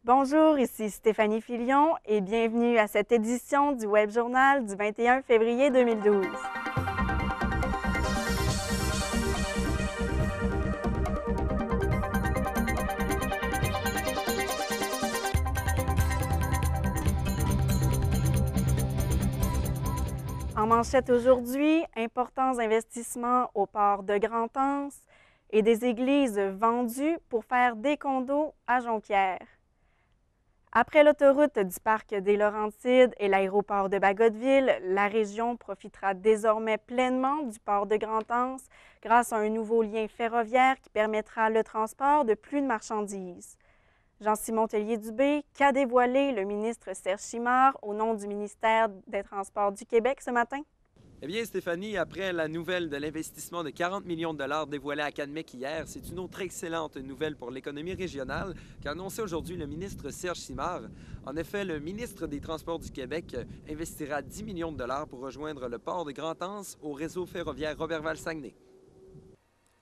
Bonjour, ici Stéphanie Filion et bienvenue à cette édition du Web Journal du 21 février 2012. En manchette aujourd'hui, importants investissements au port de Grand-Anse et des églises vendues pour faire des condos à Jonquière. Après l'autoroute du parc des Laurentides et l'aéroport de Bagotville, la région profitera désormais pleinement du port de Grand-Anse grâce à un nouveau lien ferroviaire qui permettra le transport de plus de marchandises. Jean-Simon Tellier-Dubé, qu'a dévoilé le ministre Serge Simard au nom du ministère des Transports du Québec ce matin? Eh bien, Stéphanie, après la nouvelle de l'investissement de 40 millions de dollars dévoilé à Cadmec hier, c'est une autre excellente nouvelle pour l'économie régionale qu'a annoncé aujourd'hui le ministre Serge Simard. En effet, le ministre des Transports du Québec investira 10 millions de dollars pour rejoindre le port de Grand-Anse au réseau ferroviaire Roberval-Saguenay.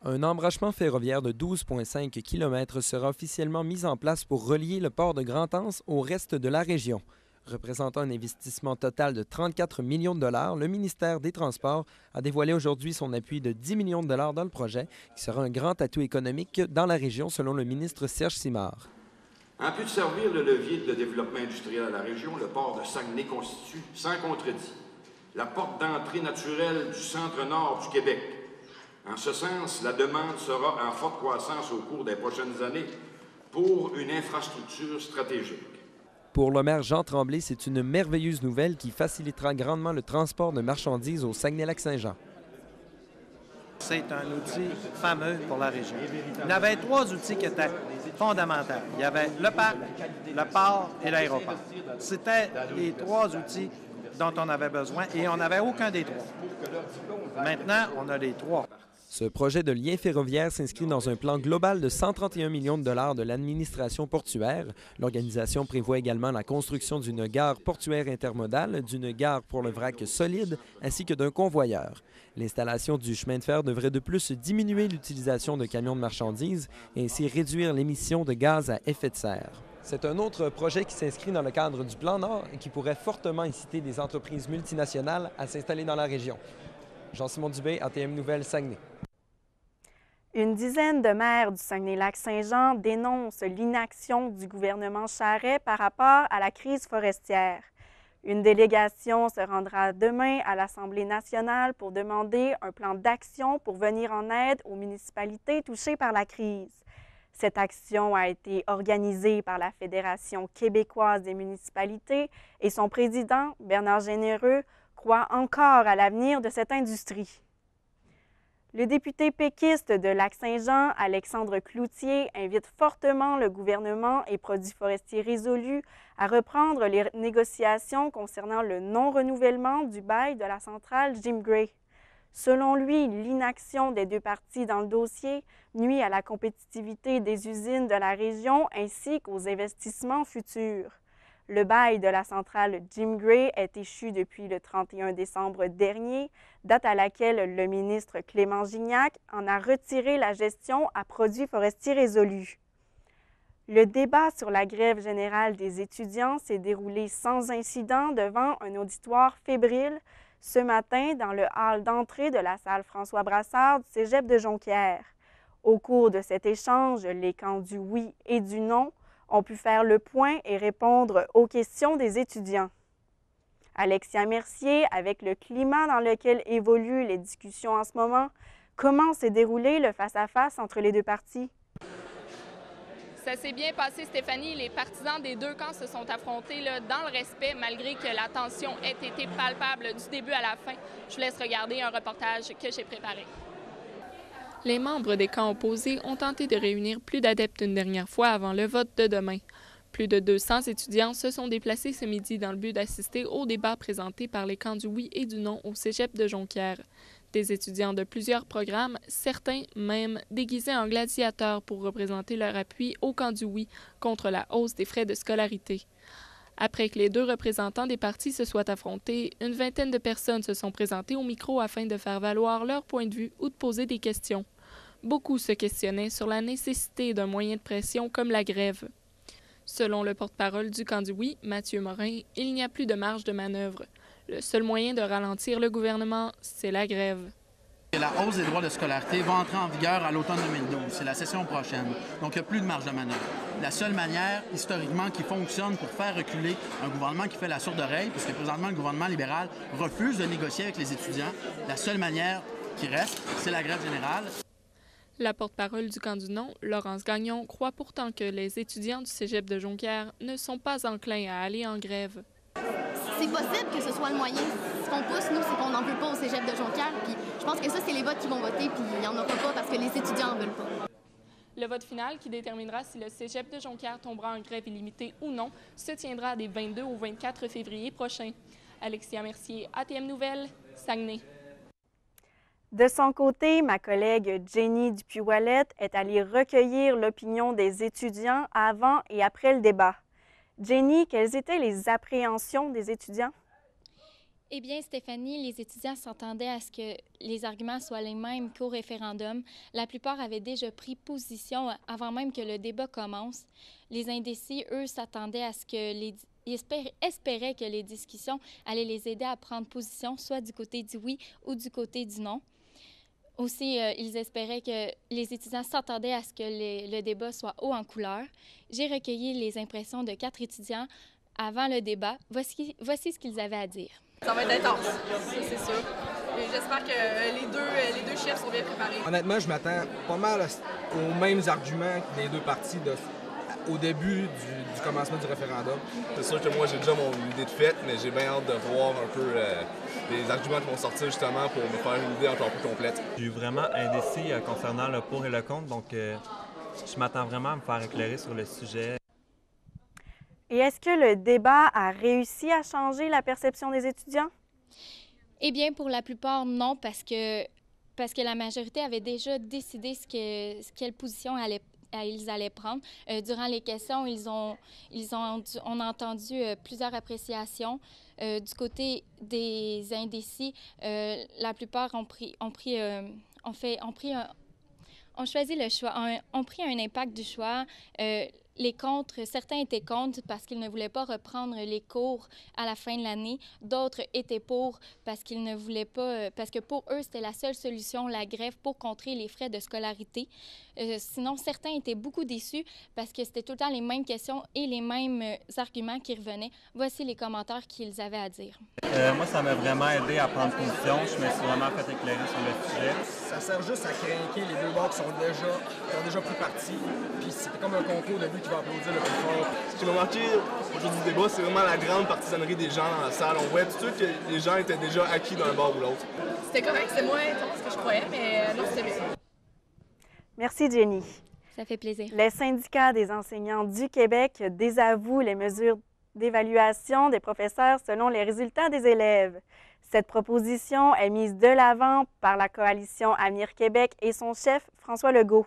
Un embranchement ferroviaire de 12,5 km sera officiellement mis en place pour relier le port de Grand-Anse au reste de la région. Représentant un investissement total de 34 millions de dollars, le ministère des Transports a dévoilé aujourd'hui son appui de 10 millions de dollars dans le projet, qui sera un grand atout économique dans la région, selon le ministre Serge Simard. En plus de servir le levier de développement industriel à la région, le port de Saguenay constitue, sans contredit, la porte d'entrée naturelle du centre-nord du Québec. En ce sens, la demande sera en forte croissance au cours des prochaines années pour une infrastructure stratégique. Pour le maire Jean Tremblay, c'est une merveilleuse nouvelle qui facilitera grandement le transport de marchandises au Saguenay-Lac-Saint-Jean. C'est un outil fameux pour la région. Il y avait trois outils qui étaient fondamentaux. Il y avait le parc, le port et l'aéroport. C'était les trois outils dont on avait besoin et on n'avait aucun des trois. Maintenant, on a les trois. Ce projet de lien ferroviaire s'inscrit dans un plan global de 131 millions de dollars de l'administration portuaire. L'organisation prévoit également la construction d'une gare portuaire intermodale, d'une gare pour le vrac solide, ainsi que d'un convoyeur. L'installation du chemin de fer devrait de plus diminuer l'utilisation de camions de marchandises et ainsi réduire l'émission de gaz à effet de serre. C'est un autre projet qui s'inscrit dans le cadre du Plan Nord et qui pourrait fortement inciter des entreprises multinationales à s'installer dans la région. Jean-Simon Dubé, ATM Nouvelles, Saguenay. Une dizaine de maires du Saguenay-Lac-Saint-Jean dénoncent l'inaction du gouvernement Charest par rapport à la crise forestière. Une délégation se rendra demain à l'Assemblée nationale pour demander un plan d'action pour venir en aide aux municipalités touchées par la crise. Cette action a été organisée par la Fédération québécoise des municipalités et son président, Bernard Généreux, croit encore à l'avenir de cette industrie. Le député péquiste de Lac-Saint-Jean, Alexandre Cloutier, invite fortement le gouvernement et Produits forestiers résolus à reprendre les négociations concernant le non-renouvellement du bail de la centrale Jim Gray. Selon lui, l'inaction des deux parties dans le dossier nuit à la compétitivité des usines de la région ainsi qu'aux investissements futurs. Le bail de la centrale Jim Gray est échu depuis le 31 décembre dernier, date à laquelle le ministre Clément Gignac en a retiré la gestion à Produits forestiers résolus. Le débat sur la grève générale des étudiants s'est déroulé sans incident devant un auditoire fébrile ce matin dans le hall d'entrée de la salle François Brassard du Cégep de Jonquière. Au cours de cet échange, les camps du oui et du non ont pu faire le point et répondre aux questions des étudiants. Alexia Mercier, avec le climat dans lequel évoluent les discussions en ce moment, comment s'est déroulé le face-à-face entre les deux parties? Ça s'est bien passé, Stéphanie. Les partisans des deux camps se sont affrontés dans le respect, malgré que la tension ait été palpable du début à la fin. Je vous laisse regarder un reportage que j'ai préparé. Les membres des camps opposés ont tenté de réunir plus d'adeptes une dernière fois avant le vote de demain. Plus de 200 étudiants se sont déplacés ce midi dans le but d'assister au débat présenté par les camps du oui et du non au Cégep de Jonquière. Des étudiants de plusieurs programmes, certains même déguisés en gladiateurs pour représenter leur appui au camp du oui contre la hausse des frais de scolarité. Après que les deux représentants des partis se soient affrontés, une vingtaine de personnes se sont présentées au micro afin de faire valoir leur point de vue ou de poser des questions. Beaucoup se questionnaient sur la nécessité d'un moyen de pression comme la grève. Selon le porte-parole du camp du oui, Mathieu Morin, il n'y a plus de marge de manœuvre. Le seul moyen de ralentir le gouvernement, c'est la grève. La hausse des droits de scolarité va entrer en vigueur à l'automne 2012. C'est la session prochaine. Donc, il n'y a plus de marge de manœuvre. La seule manière, historiquement, qui fonctionne pour faire reculer un gouvernement qui fait la sourde oreille, puisque présentement, le gouvernement libéral refuse de négocier avec les étudiants, la seule manière qui reste, c'est la grève générale. La porte-parole du camp du non, Laurence Gagnon, croit pourtant que les étudiants du cégep de Jonquière ne sont pas enclins à aller en grève. C'est possible que ce soit le moyen. Ce qu'on pousse, nous, c'est qu'on n'en veut pas au cégep de Jonquière. Puis je pense que ça, c'est les votes qui vont voter, puis il n'y en aura pas parce que les étudiants n'en veulent pas. Le vote final, qui déterminera si le cégep de Jonquière tombera en grève illimitée ou non, se tiendra des 22 au 24 février prochain. Alexia Mercier, ATM Nouvelles, Saguenay. De son côté, ma collègue Jenny Dupuis-Ouellette est allée recueillir l'opinion des étudiants avant et après le débat. Jenny, quelles étaient les appréhensions des étudiants? Eh bien, Stéphanie, les étudiants s'attendaient à ce que les arguments soient les mêmes qu'au référendum. La plupart avaient déjà pris position avant même que le débat commence. Les indécis, eux, s'attendaient à ce que espéraient que les discussions allaient les aider à prendre position, soit du côté du oui ou du côté du non. Aussi, ils espéraient que les étudiants s'attendaient à ce que le débat soit haut en couleur. J'ai recueilli les impressions de 4 étudiants avant le débat. Voici ce qu'ils avaient à dire. Ça va être intense, ça c'est sûr. J'espère que les deux chefs sont bien préparés. Honnêtement, je m'attends pas mal aux mêmes arguments des deux parties au début du commencement du référendum. C'est sûr que moi, j'ai déjà mon idée de fait, mais j'ai bien hâte de voir un peu les arguments qui vont sortir justement pour me faire une idée encore plus complète. Je suis vraiment indécis concernant le pour et le contre, donc je m'attends vraiment à me faire éclairer sur le sujet. Et est-ce que le débat a réussi à changer la perception des étudiants? Eh bien, pour la plupart, non, parce que la majorité avait déjà décidé quelle position ils allaient prendre. Durant les questions, on a entendu plusieurs appréciations. Du côté des indécis, la plupart ont choisi le choix, ont pris un impact du choix. Les contre, certains étaient contre parce qu'ils ne voulaient pas reprendre les cours à la fin de l'année. D'autres étaient pour parce qu'ils ne voulaient pas, parce que pour eux, c'était la seule solution, la grève, pour contrer les frais de scolarité. Sinon, certains étaient beaucoup déçus parce que c'était tout le temps les mêmes questions et les mêmes arguments qui revenaient. Voici les commentaires qu'ils avaient à dire. Moi, ça m'a vraiment aidé à prendre position. Je me suis vraiment fait éclairer sur le sujet. Ça sert juste à craquer les deux bords qui ont déjà pris parti. Puis c'était comme un concours de but qui va applaudir le plus fort. Ce qui m'a marqué aujourd'hui du débat, c'est vraiment la grande partisanerie des gens dans la salle. On voyait tout de suite que les gens étaient déjà acquis d'un bord ou l'autre. C'était correct, c'est moins intense que je croyais, mais non, c'était bien. Merci, Jenny. Ça fait plaisir. Les syndicats des enseignants du Québec désavouent les mesures d'évaluation des professeurs selon les résultats des élèves. Cette proposition est mise de l'avant par la coalition Avenir Québec et son chef, François Legault.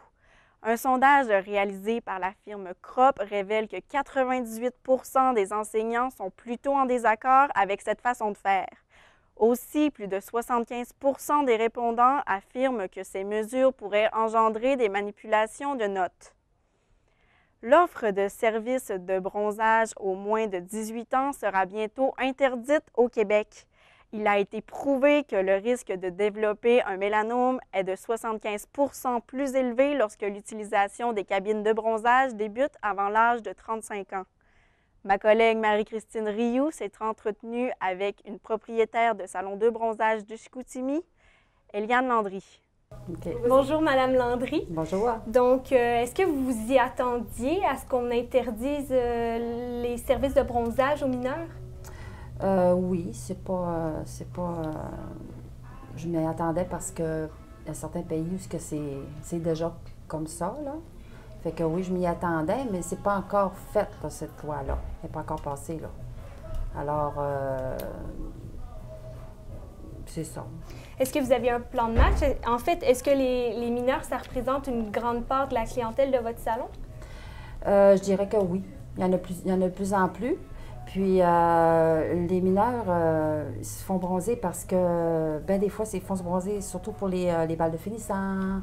Un sondage réalisé par la firme CROP révèle que 98 % des enseignants sont plutôt en désaccord avec cette façon de faire. Aussi, plus de 75 % des répondants affirment que ces mesures pourraient engendrer des manipulations de notes. L'offre de services de bronzage aux moins de 18 ans sera bientôt interdite au Québec. Il a été prouvé que le risque de développer un mélanome est de 75 % plus élevé lorsque l'utilisation des cabines de bronzage débute avant l'âge de 35 ans. Ma collègue Marie-Christine Rioux s'est entretenue avec une propriétaire de salon de bronzage de Chicoutimi, Eliane Landry. Okay. Bonjour, Madame Landry. Bonjour. Donc, est-ce que vous vous y attendiez à ce qu'on interdise les services de bronzage aux mineurs? Oui, c'est pas je m'y attendais parce que il y a certains pays où c'est déjà comme ça, là. Fait que oui, je m'y attendais, mais c'est pas encore fait, là, cette loi-là. Elle n'est pas encore passée, là. Alors, c'est ça. Est-ce que vous aviez un plan de match? En fait, est-ce que les mineurs, ça représente une grande part de la clientèle de votre salon? Je dirais que oui. Il y en a de plus en plus. Puis, les mineurs, ils se font bronzer parce que, des fois, ils font se bronzer surtout pour les balles de finissant,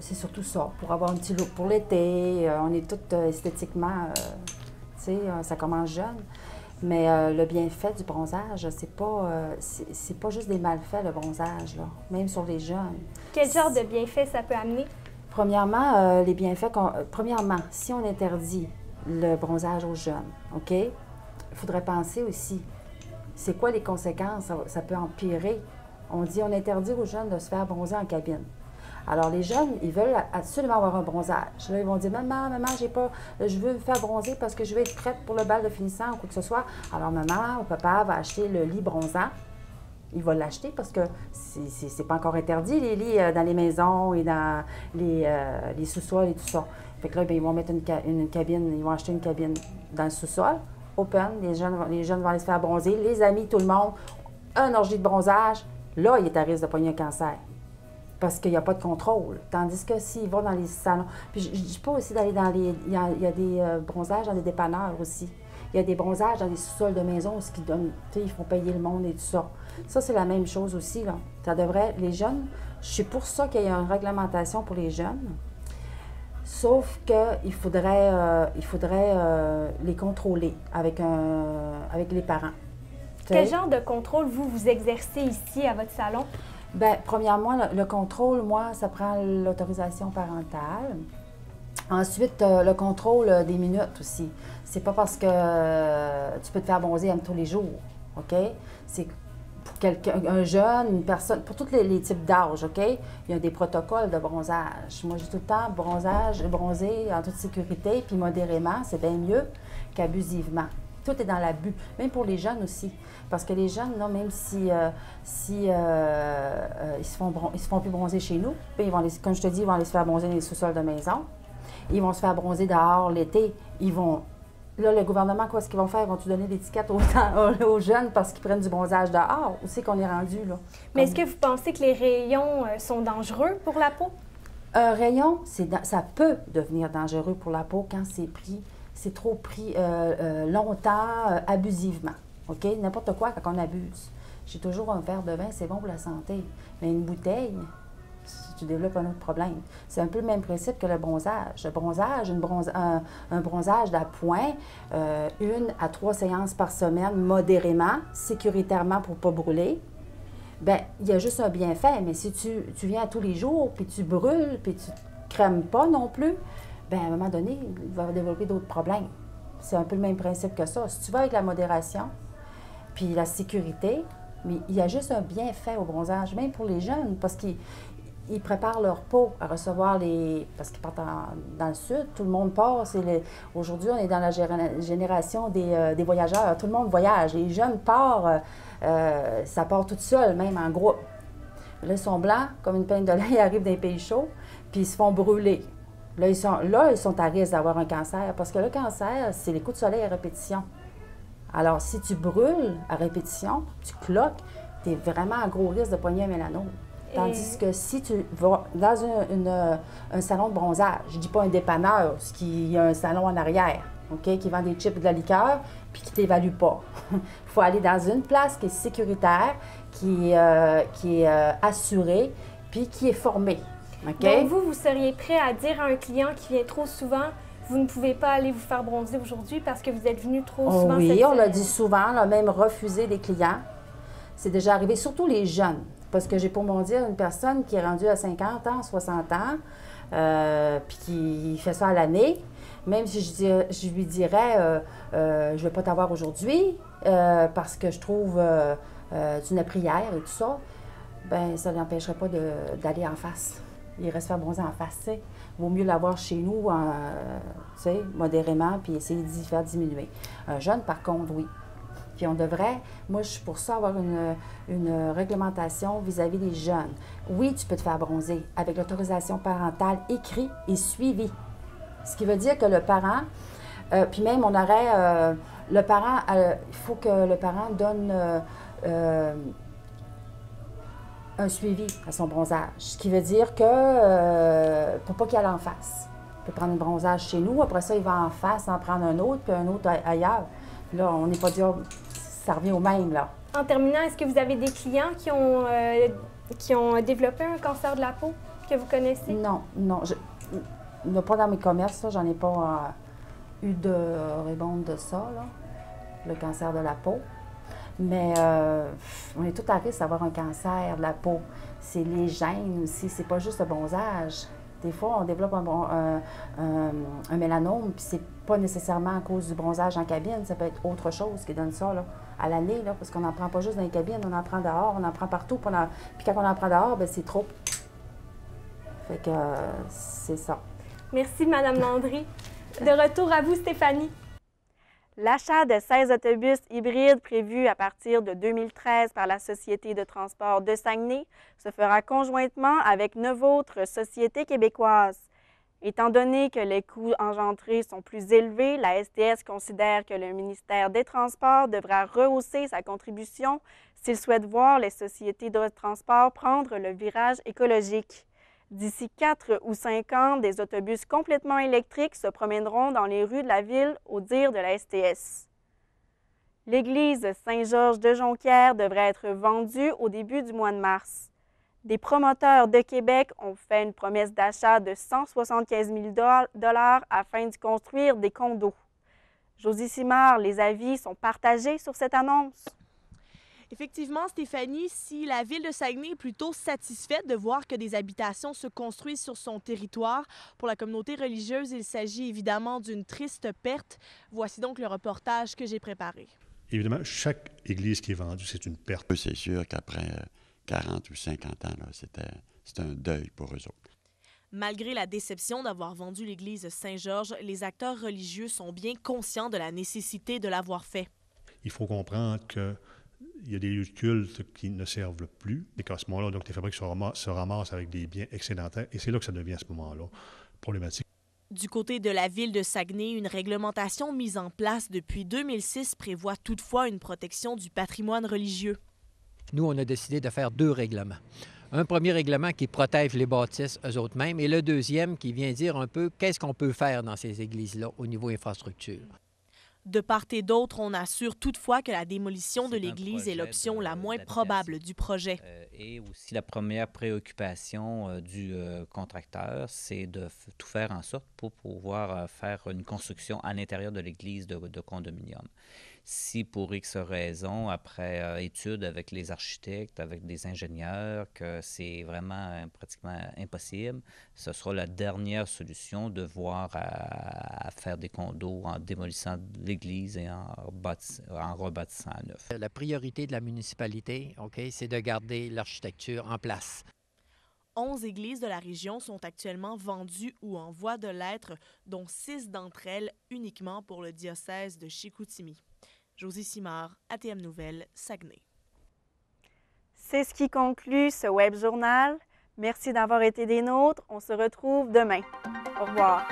c'est surtout ça, pour avoir un petit look pour l'été. On est toutes esthétiquement, tu sais, ça commence jeune. Mais le bienfait du bronzage, c'est pas juste des malfaits, le bronzage, là, même sur les jeunes. Quel genre de bienfait ça peut amener? Premièrement, les bienfaits, premièrement, si on interdit le bronzage aux jeunes, OK, il faudrait penser aussi, c'est quoi les conséquences? Ça peut empirer. On dit on interdit aux jeunes de se faire bronzer en cabine. Alors, les jeunes, ils veulent absolument avoir un bronzage. Là, ils vont dire, maman, je veux me faire bronzer parce que je veux être prête pour le bal de finissant ou quoi que ce soit. Alors, maman ou papa va acheter le lit bronzant. Il va l'acheter parce que c'est pas encore interdit, les lits dans les maisons et dans les sous-sols et tout ça. Fait que là, bien, ils vont mettre une cabine, ils vont acheter une cabine dans le sous-sol, open, les jeunes vont aller se faire bronzer, les amis, tout le monde, un orgie de bronzage, là, il est à risque de pogner un cancer. Parce qu'il n'y a pas de contrôle. Tandis que s'ils vont dans les salons... Puis je ne dis pas aussi d'aller dans les... Il y a des bronzages dans les dépanneurs aussi. Il y a des bronzages dans les sous-sols de maison où ils donnent... Tu sais, ils font payer le monde et tout ça. Ça, c'est la même chose aussi, là. Ça devrait... Les jeunes, je suis pour ça qu'il y ait une réglementation pour les jeunes. Sauf qu'il faudrait les contrôler avec les parents. Quel genre de contrôle vous exercez ici à votre salon? Bien, premièrement, le contrôle, moi, ça prend l'autorisation parentale. Ensuite, le contrôle des minutes aussi. C'est pas parce que tu peux te faire bronzer tous les jours, OK? C'est pour quelqu'un, un jeune, une personne, pour tous les types d'âge, OK? Il y a des protocoles de bronzage. Moi, j'ai tout le temps bronzer en toute sécurité, puis modérément, c'est bien mieux qu'abusivement. Tout est dans l'abus, même pour les jeunes aussi. Parce que les jeunes, là, même si ils se font plus bronzer chez nous, puis ils vont comme je te dis, ils vont aller se faire bronzer dans les sous-sols de maison. Ils vont se faire bronzer dehors l'été. Là, le gouvernement, quoi, ce qu'ils vont faire? Ils vont-tu donner l'étiquette aux jeunes parce qu'ils prennent du bronzage dehors? Où c'est qu'on est rendu, là? Mais est-ce que vous pensez que les rayons sont dangereux pour la peau? Un rayon, ça peut devenir dangereux pour la peau quand c'est trop pris longtemps, abusivement. OK? N'importe quoi quand on abuse. J'ai toujours un verre de vin, c'est bon pour la santé. Mais une bouteille, tu développes un autre problème. C'est un peu le même principe que le bronzage. Le bronzage, un bronzage d'appoint, 1 à 3 séances par semaine, modérément, sécuritairement pour ne pas brûler. Bien, il y a juste un bienfait, mais si tu viens tous les jours, puis tu brûles, puis tu ne crèmes pas non plus, bien, à un moment donné, il va développer d'autres problèmes. C'est un peu le même principe que ça. Si tu vas avec la modération, puis la sécurité, mais il y a juste un bienfait au bronzage, même pour les jeunes, parce qu'ils préparent leur peau à recevoir parce qu'ils partent dans le sud, tout le monde part. Aujourd'hui, on est dans la génération des voyageurs. Tout le monde voyage. Les jeunes partent, ça part tout seul, même en groupe. Là, ils sont blancs, comme une peigne de lait, ils arrivent dans les pays chauds, puis ils se font brûler. Là, ils sont à risque d'avoir un cancer, parce que le cancer, c'est les coups de soleil à répétition. Alors, si tu brûles à répétition, tu cloques, tu es vraiment à gros risque de pogner un mélanome. Tandis que si tu vas dans un salon de bronzage, je ne dis pas un dépanneur, parce qu'il y a un salon en arrière, OK, qui vend des chips et de la liqueur, puis qui ne t'évalue pas. Il faut aller dans une place qui est sécuritaire, qui est assurée, puis qui est formée. Okay? Donc, vous seriez prêt à dire à un client qui vient trop souvent, vous ne pouvez pas aller vous faire bronzer aujourd'hui parce que vous êtes venu trop souvent? Oui, on l'a dit souvent, on a même refusé des clients. C'est déjà arrivé, surtout les jeunes. Parce que j'ai pour mon dire une personne qui est rendue à 50 ans, 60 ans, puis qui fait ça à l'année, même si je lui dirais, je ne vais pas t'avoir aujourd'hui parce que je trouve tu n'as pris hier et tout ça, bien, ça ne l'empêcherait pas d'aller en face. Il reste faire bronzer en face, tu sais. Il vaut mieux l'avoir chez nous, tu sais, modérément, puis essayer d'y faire diminuer. Un jeune, par contre, oui. Puis on devrait, moi je suis pour ça, avoir une réglementation vis-à-vis des jeunes. Oui, tu peux te faire bronzer avec l'autorisation parentale écrite et suivie. Ce qui veut dire que le parent, puis même on aurait, le parent, il faut que le parent donne un suivi à son bronzage. Ce qui veut dire que, pour pas qu'il aille en face. Il peut prendre un bronzage chez nous, après ça il va en face, en prendre un autre, puis un autre ailleurs. Puis là, on n'est pas dit, ça revient au même, là. En terminant, est-ce que vous avez des clients qui ont développé un cancer de la peau? que vous connaissez? Non. Il n'y a pas dans mes commerces, j'en ai pas eu de rébonde de ça, là, le cancer de la peau. Mais on est tout à risque d'avoir un cancer de la peau. C'est les gènes aussi, c'est pas juste le bronzage. Des fois, on développe un mélanome, puis c'est pas nécessairement à cause du bronzage en cabine, ça peut être autre chose qui donne ça là, à l'année, là, parce qu'on n'en prend pas juste dans les cabines, on en prend dehors, on en prend partout. Puis quand on en prend dehors, bien, c'est trop. Fait que c'est ça. Merci, Mme Landry. De retour à vous, Stéphanie. L'achat de 16 autobus hybrides prévus à partir de 2013 par la Société de transport de Saguenay se fera conjointement avec 9 autres sociétés québécoises. Étant donné que les coûts engendrés sont plus élevés, la STS considère que le ministère des Transports devra rehausser sa contribution s'il souhaite voir les sociétés de transport prendre le virage écologique. D'ici 4 ou 5 ans, des autobus complètement électriques se promèneront dans les rues de la ville, au dire de la STS. L'église Saint-Georges de Jonquière devrait être vendue au début du mois de mars. Des promoteurs de Québec ont fait une promesse d'achat de 175 000 $ afin d'y construire des condos. Josie Simard, les avis sont partagés sur cette annonce. Effectivement, Stéphanie, si la ville de Saguenay est plutôt satisfaite de voir que des habitations se construisent sur son territoire, pour la communauté religieuse, il s'agit évidemment d'une triste perte. Voici donc le reportage que j'ai préparé. Évidemment, chaque église qui est vendue, c'est une perte. C'est sûr qu'après 40 ou 50 ans, c'est un deuil pour eux autres. Malgré la déception d'avoir vendu l'église Saint-Georges, les acteurs religieux sont bien conscients de la nécessité de l'avoir fait. Il faut comprendre que il y a des lieux de culte qui ne servent plus et qu'à ce moment-là, donc, les fabriques se ramassent avec des biens excédentaires et c'est là que ça devient à ce moment-là problématique. Du côté de la ville de Saguenay, une réglementation mise en place depuis 2006 prévoit toutefois une protection du patrimoine religieux. Nous, on a décidé de faire 2 règlements. Un premier règlement qui protège les bâtisses eux-mêmes et le deuxième qui vient dire un peu qu'est-ce qu'on peut faire dans ces églises-là au niveau infrastructure. De part et d'autre, on assure toutefois que la démolition de l'église est l'option la moins probable du projet. Et aussi la première préoccupation du contracteur, c'est de tout faire en sorte pour pouvoir faire une construction à l'intérieur de l'église de condominium. Si pour X raisons, après étude avec les architectes, avec des ingénieurs, que c'est vraiment pratiquement impossible, ce sera la dernière solution de voir à faire des condos en démolissant l'église et en rebâtissant à neuf. La priorité de la municipalité, c'est de garder l'architecture en place. 11 églises de la région sont actuellement vendues ou en voie de l'être, dont 6 d'entre elles uniquement pour le diocèse de Chicoutimi. Josie Simard, ATM Nouvelles, Saguenay. C'est ce qui conclut ce web journal. Merci d'avoir été des nôtres. On se retrouve demain. Au revoir.